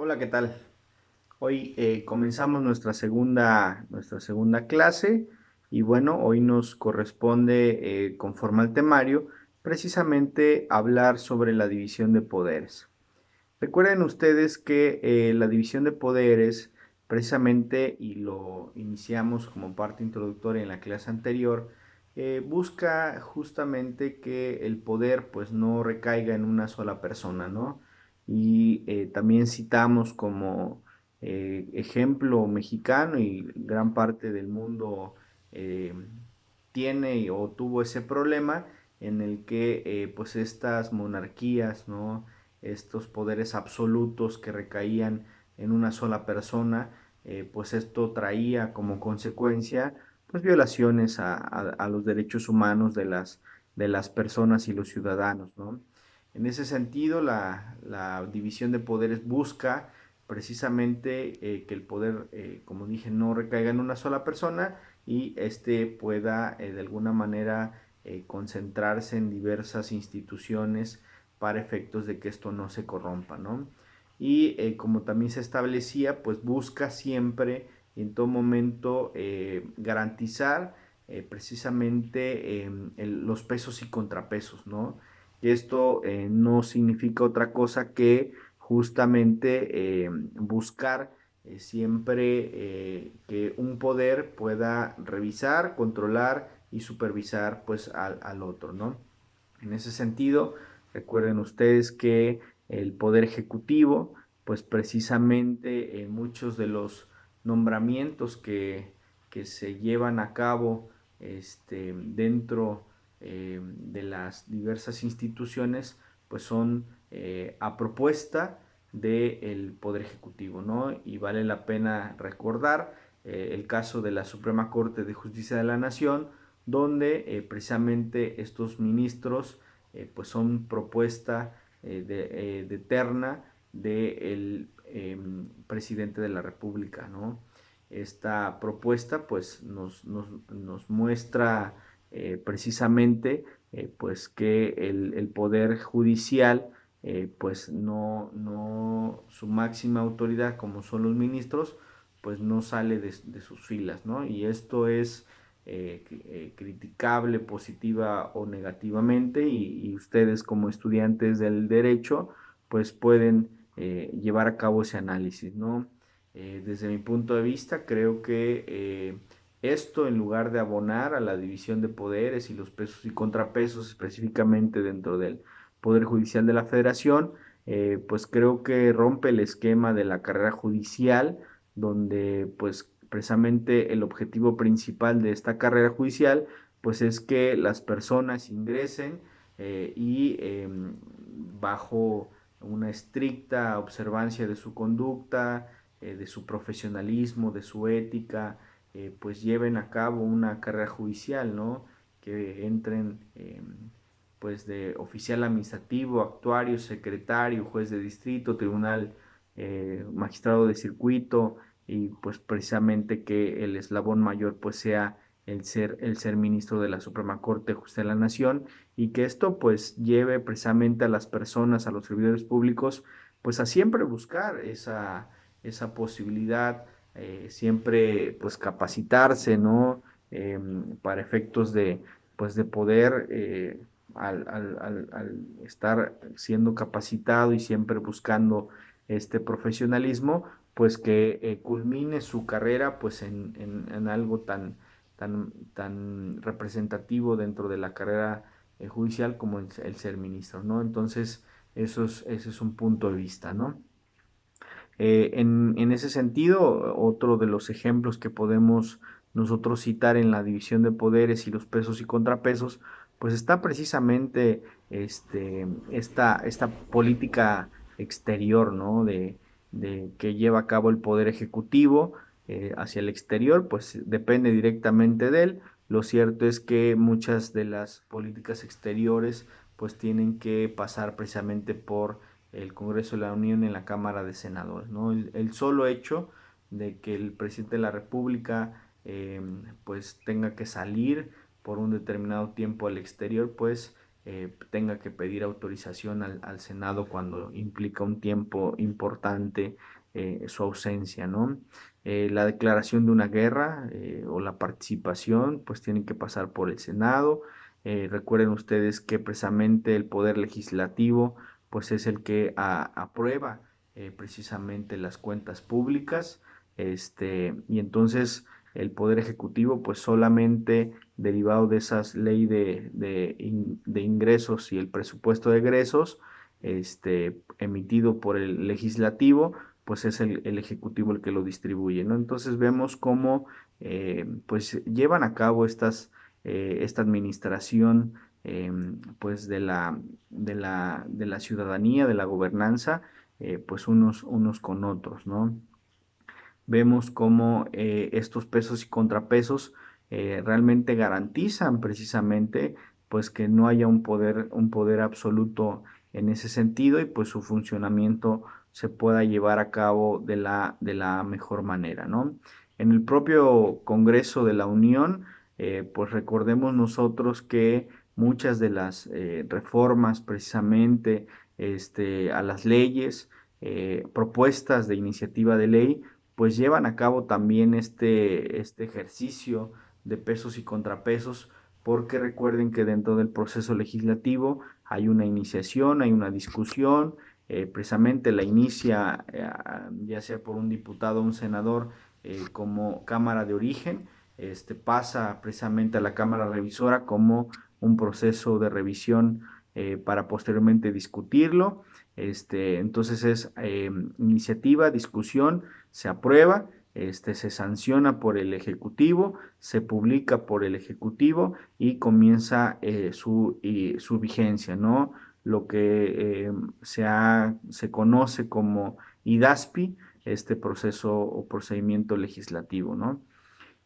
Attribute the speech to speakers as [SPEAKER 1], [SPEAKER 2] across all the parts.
[SPEAKER 1] Hola, ¿qué tal? Hoy comenzamos nuestra segunda clase y bueno, hoy nos corresponde, conforme al temario, precisamente hablar sobre la división de poderes. Recuerden ustedes que la división de poderes, precisamente, y lo iniciamos como parte introductoria en la clase anterior, busca justamente que el poder pues no recaiga en una sola persona, ¿no? Y también citamos como ejemplo mexicano y gran parte del mundo eh, tiene o tuvo ese problema en el que pues estas monarquías, ¿no? Estos poderes absolutos que recaían en una sola persona, pues esto traía como consecuencia pues violaciones a los derechos humanos de las personas y los ciudadanos, ¿no? En ese sentido, la división de poderes busca precisamente que el poder, como dije, no recaiga en una sola persona y este pueda de alguna manera concentrarse en diversas instituciones para efectos de que esto no se corrompa, ¿no? Y como también se establecía, pues busca siempre en todo momento garantizar precisamente los pesos y contrapesos, ¿no? Y esto no significa otra cosa que justamente buscar siempre que un poder pueda revisar, controlar y supervisar pues al otro, ¿no? En ese sentido, recuerden ustedes que el poder ejecutivo, pues precisamente en muchos de los nombramientos que se llevan a cabo dentro de las diversas instituciones, pues son a propuesta del Poder Ejecutivo, ¿no? Y vale la pena recordar el caso de la Suprema Corte de Justicia de la Nación, donde precisamente estos ministros pues son propuesta de terna del presidente de la República, ¿no? Esta propuesta pues nos muestra precisamente pues que el poder judicial pues su máxima autoridad como son los ministros pues no sale de sus filas, ¿no? Y esto es criticable positiva o negativamente y ustedes como estudiantes del derecho pues pueden llevar a cabo ese análisis, ¿no? Desde mi punto de vista creo que esto en lugar de abonar a la división de poderes y los pesos y contrapesos específicamente dentro del Poder Judicial de la Federación, pues creo que rompe el esquema de la carrera judicial donde pues precisamente el objetivo principal de esta carrera judicial pues es que las personas ingresen bajo una estricta observancia de su conducta, de su profesionalismo, de su ética, pues lleven a cabo una carrera judicial, ¿no? Que entren pues de oficial administrativo, actuario, secretario, juez de distrito, tribunal, magistrado de circuito, y pues precisamente que el eslabón mayor pues sea el ser ministro de la Suprema Corte de Justicia de la Nación y que esto pues lleve precisamente a las personas, a los servidores públicos, pues a siempre buscar esa posibilidad, siempre pues capacitarse, ¿no? Para efectos pues de poder, al estar siendo capacitado y siempre buscando este profesionalismo, pues que culmine su carrera pues en algo tan representativo dentro de la carrera judicial como el ser ministro, ¿no? Entonces, ese es un punto de vista, ¿no? En ese sentido, otro de los ejemplos que podemos nosotros citar en la división de poderes y los pesos y contrapesos, pues está precisamente esta política exterior, ¿no? De que lleva a cabo el poder ejecutivo hacia el exterior, pues depende directamente de él. Lo cierto es que muchas de las políticas exteriores pues tienen que pasar precisamente por el Congreso de la Unión en la Cámara de Senadores, ¿no? El solo hecho de que el presidente de la República pues tenga que salir por un determinado tiempo al exterior, pues tenga que pedir autorización al Senado cuando implica un tiempo importante su ausencia, ¿no? La declaración de una guerra o la participación, pues tienen que pasar por el Senado. Recuerden ustedes que precisamente el poder legislativo, pues es el que aprueba precisamente las cuentas públicas, y entonces el poder ejecutivo, pues solamente derivado de esas leyes de ingresos y el presupuesto de egresos, emitido por el legislativo, pues es el ejecutivo el que lo distribuye, ¿no? Entonces vemos cómo pues llevan a cabo esta administración pues de la ciudadanía, de la gobernanza, pues unos con otros, ¿no? Vemos cómo estos pesos y contrapesos realmente garantizan precisamente pues que no haya un poder absoluto en ese sentido y pues su funcionamiento se pueda llevar a cabo de la mejor manera, ¿no? En el propio Congreso de la Unión, pues recordemos nosotros que muchas de las reformas precisamente a las leyes, propuestas de iniciativa de ley, pues llevan a cabo también este ejercicio de pesos y contrapesos, porque recuerden que dentro del proceso legislativo hay una iniciación, hay una discusión, precisamente la inicia ya sea por un diputado o un senador como Cámara de Origen, pasa precisamente a la Cámara Revisora como un proceso de revisión para posteriormente discutirlo. Entonces es iniciativa, discusión, se aprueba, se sanciona por el Ejecutivo, se publica por el Ejecutivo y comienza su vigencia, ¿no? Lo que se conoce como IDASPI, este proceso o procedimiento legislativo, ¿no?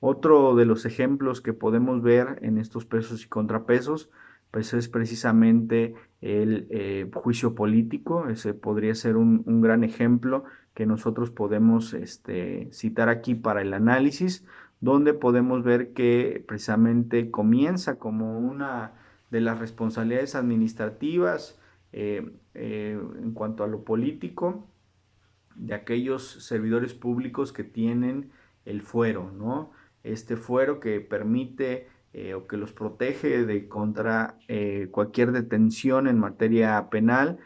[SPEAKER 1] Otro de los ejemplos que podemos ver en estos pesos y contrapesos, pues es precisamente el juicio político. Ese podría ser un gran ejemplo que nosotros podemos citar aquí para el análisis, donde podemos ver que precisamente comienza como una de las responsabilidades administrativas en cuanto a lo político de aquellos servidores públicos que tienen el fuero, ¿no? Este fuero que permite o que los protege de contra cualquier detención en materia penal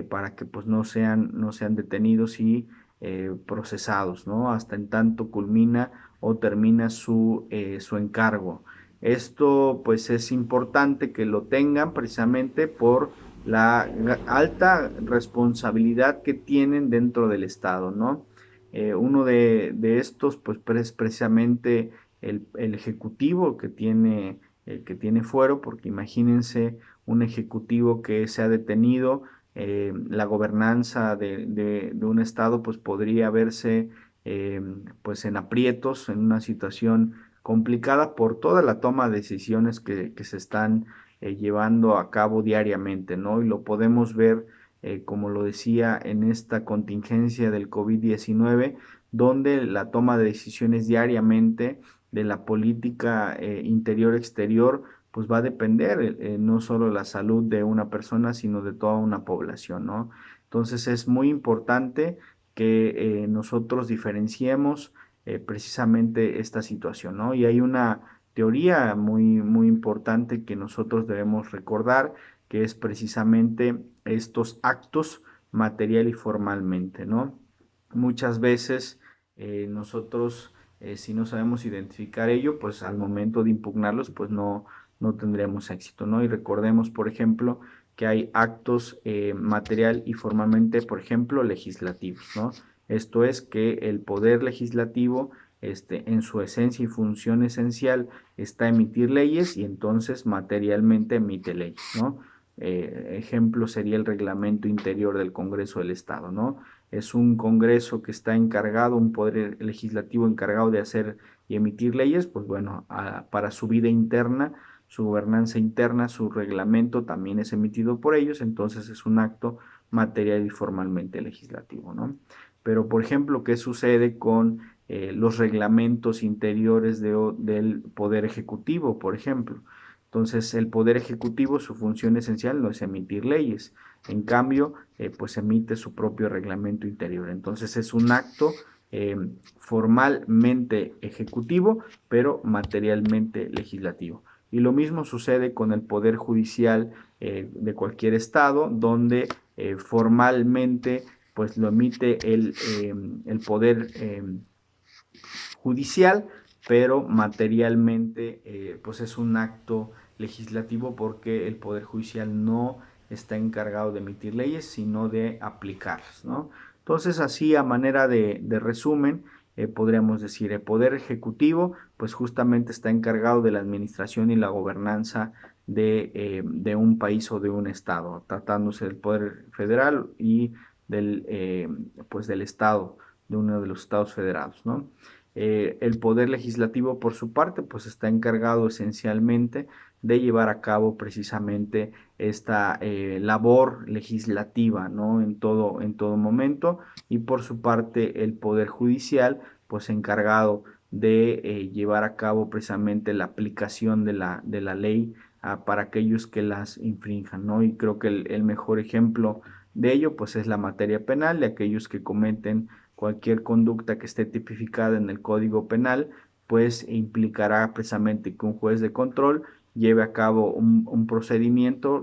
[SPEAKER 1] para que pues no sean detenidos y procesados, ¿no? Hasta en tanto culmina o termina su encargo. Esto pues es importante que lo tengan precisamente por la alta responsabilidad que tienen dentro del Estado, ¿no? Uno de estos, pues, es precisamente el ejecutivo que tiene fuero, porque imagínense un ejecutivo que se ha detenido, la gobernanza de un Estado, pues, podría verse, eh, pues, en aprietos, en una situación complicada por toda la toma de decisiones que se están llevando a cabo diariamente, ¿no? Y lo podemos ver, como lo decía, en esta contingencia del COVID-19, donde la toma de decisiones diariamente de la política interior-exterior, pues va a depender no solo la salud de una persona, sino de toda una población, ¿no? Entonces es muy importante que nosotros diferenciemos precisamente esta situación, ¿no? Y hay una teoría muy, muy importante que nosotros debemos recordar, que es precisamente estos actos material y formalmente, ¿no? Muchas veces nosotros, si no sabemos identificar ello, pues al momento de impugnarlos, pues no tendremos éxito, ¿no? Y recordemos, por ejemplo, que hay actos material y formalmente, por ejemplo, legislativos, ¿no? Esto es que el poder legislativo, en su esencia y función esencial, está emitir leyes y entonces materialmente emite leyes, ¿no? Ejemplo sería el reglamento interior del Congreso del Estado, ¿no? Es un Congreso que está encargado, un poder legislativo encargado de hacer y emitir leyes, pues bueno, para su vida interna, su gobernanza interna, su reglamento también es emitido por ellos, entonces es un acto material y formalmente legislativo, ¿no? Pero, por ejemplo, ¿qué sucede con los reglamentos interiores del Poder Ejecutivo, por ejemplo? Entonces, el poder ejecutivo, su función esencial no es emitir leyes, en cambio, pues emite su propio reglamento interior. Entonces, es un acto eh, formalmente ejecutivo, pero materialmente legislativo. Y lo mismo sucede con el poder judicial de cualquier estado, donde formalmente pues lo emite el poder judicial, pero materialmente pues es un acto legislativo porque el Poder Judicial no está encargado de emitir leyes, sino de aplicarlas, ¿no? Entonces, así a manera de resumen, podríamos decir, el Poder Ejecutivo, pues justamente está encargado de la administración y la gobernanza de un país o de un estado, tratándose del Poder Federal y pues del estado, de uno de los estados federados, ¿no? El poder legislativo, por su parte, pues está encargado esencialmente de llevar a cabo precisamente esta labor legislativa, ¿no? En todo momento. Y por su parte, el poder judicial, pues encargado de llevar a cabo precisamente la aplicación de la ley para aquellos que las infrinjan, ¿no? Y creo que el mejor ejemplo de ello, pues es la materia penal de aquellos que cometen cualquier conducta que esté tipificada en el Código Penal, pues implicará precisamente que un juez de control lleve a cabo un procedimiento,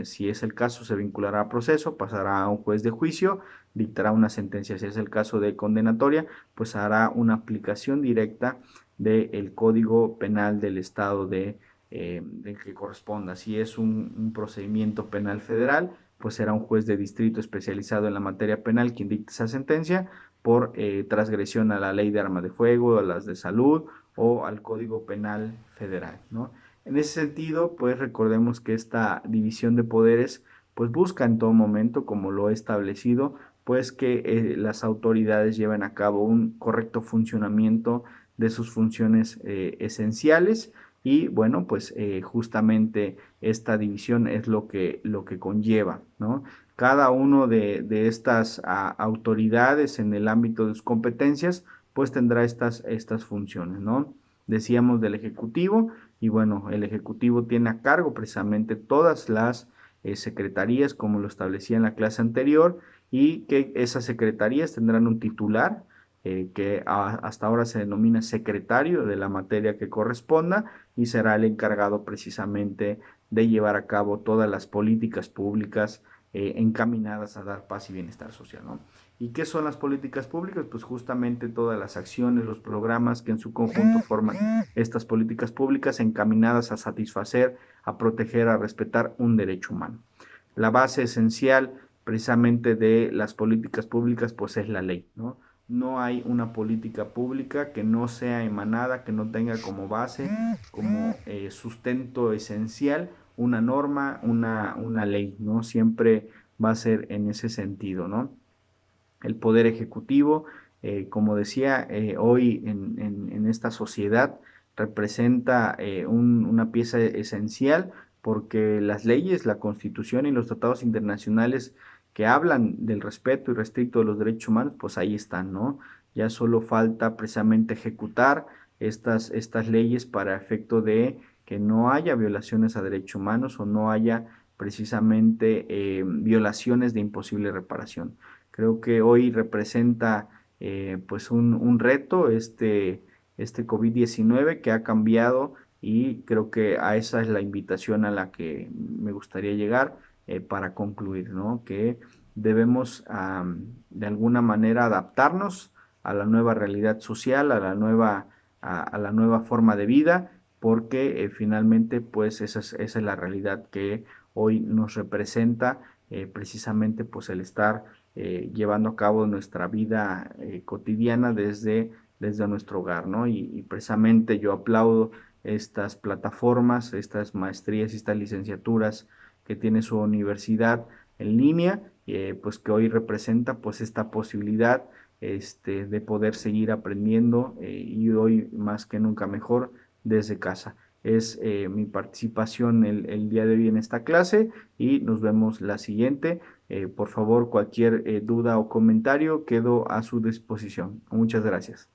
[SPEAKER 1] si es el caso se vinculará a proceso, pasará a un juez de juicio, dictará una sentencia, si es el caso de condenatoria, pues hará una aplicación directa del Código Penal del Estado del que corresponda. Si es un procedimiento penal federal, pues será un juez de distrito especializado en la materia penal quien dicte esa sentencia por transgresión a la ley de armas de fuego, a las de salud o al Código Penal Federal, ¿no? En ese sentido, pues recordemos que esta división de poderes pues busca en todo momento, como lo he establecido, pues que las autoridades lleven a cabo un correcto funcionamiento de sus funciones esenciales y bueno, pues justamente esta división es lo que conlleva, ¿no? Cada uno de estas autoridades en el ámbito de sus competencias, pues tendrá estas funciones, ¿no? Decíamos del Ejecutivo, y bueno, el Ejecutivo tiene a cargo precisamente todas las secretarías, como lo establecía en la clase anterior, y que esas secretarías tendrán un titular, que hasta ahora se denomina secretario de la materia que corresponda, y será el encargado precisamente de llevar a cabo todas las políticas públicas encaminadas a dar paz y bienestar social, ¿no? ¿Y qué son las políticas públicas? Pues justamente todas las acciones, los programas que en su conjunto forman estas políticas públicas encaminadas a satisfacer, a proteger, a respetar un derecho humano. La base esencial precisamente de las políticas públicas pues es la ley, ¿no? No hay una política pública que no sea emanada, que no tenga como base, como sustento esencial una norma, una ley, ¿no? Siempre va a ser en ese sentido, ¿no? El poder ejecutivo, como decía, hoy en esta sociedad representa una pieza esencial porque las leyes, la constitución y los tratados internacionales que hablan del respeto y restricto de los derechos humanos, pues ahí están, ¿no? Ya solo falta precisamente ejecutar estas leyes para efecto de que no haya violaciones a derechos humanos o no haya precisamente violaciones de imposible reparación. Creo que hoy representa pues un reto este COVID-19 que ha cambiado y creo que a esa es la invitación a la que me gustaría llegar para concluir, ¿no? Que debemos de alguna manera adaptarnos a la nueva realidad social, a la nueva forma de vida, porque finalmente pues esa es la realidad que hoy nos representa precisamente pues el estar llevando a cabo nuestra vida cotidiana desde nuestro hogar, ¿no? Y precisamente yo aplaudo estas plataformas, estas maestrías y estas licenciaturas que tiene su universidad en línea, pues que hoy representa pues esta posibilidad de poder seguir aprendiendo y hoy más que nunca mejor desde casa. Es mi participación el día de hoy en esta clase y nos vemos la siguiente. Por favor, cualquier duda o comentario quedo a su disposición. Muchas gracias.